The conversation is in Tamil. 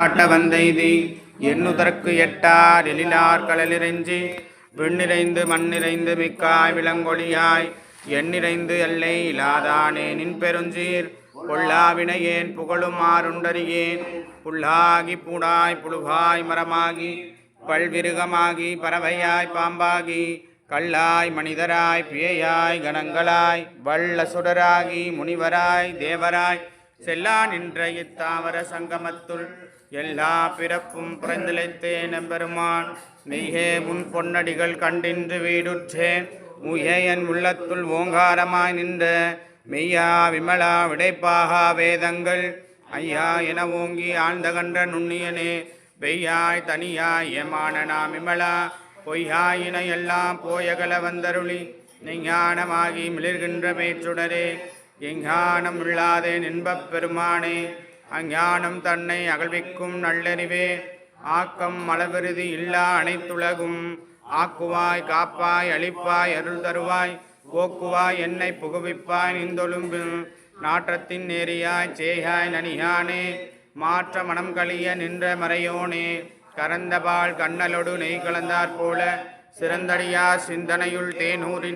வந்தைதி எண்ணுதற்கு எட்டார் எழிலார் கடலிறைஞ்சி விண்ணிறைந்து மண்ணிறைந்து மிக்காய் விளங்கொழியாய் எண்ணிறைந்து எல்லை இலாதானே நின் பெருஞ்சீர் பொல்லாவினையேன் புகழும் ஆருண்டறியேன் புல்லாகி பூடாய் புழுகாய் மரமாகி பல்விருகமாகி பறவையாய் பாம்பாகி கல்லாய் மனிதராய் பியையாய் கணங்களாய் வல்ல சுடராகி முனிவராய் தேவராய் செல்லா நின்ற இத்தாவர சங்கமத்துள் எல்லா பிறப்பும் புறந்திழைத்தேன் எம்பெருமான் மெய்யே முன் பொன்னடிகள் கண்டின்று வீடுற்றேன் முயே என் உள்ளத்துள் ஓங்காரமாய் நின்ற மெய்யா விமலா விடைப்பாகா வேதங்கள் ஐயா என ஓங்கி ஆழ்ந்த கன்ற நுண்ணியனே பெய்யாய் தனியாய் ஏமான நாம் விமலா பொய்யாயின எல்லாம் போயகல வந்தருளி நெஞ்ஞானமாகி மிளிர்கின்ற மேற்றுடரே எஞ்ஞானம் இல்லாதே நின்பப் பெருமானே அஞ்ஞானம் தன்னை அகழ்விக்கும் நல்லறிவே ஆக்கம் அளவிருதி இல்லா அனைத்துலகும் ஆக்குவாய் காப்பாய் அளிப்பாய் அருள் தருவாய் போக்குவாய் என்னை புகுவிப்பாய் நின்றொழும்பு நாற்றத்தின் நேரியாய் சேயாய் நனியானே மாற்ற மனம் கழிய நின்ற மறையோனே கரந்தபால் கண்ணலொடு நெய் கலந்தாற் போல சிறந்தடியா சிந்தனையுள் தேனூரின்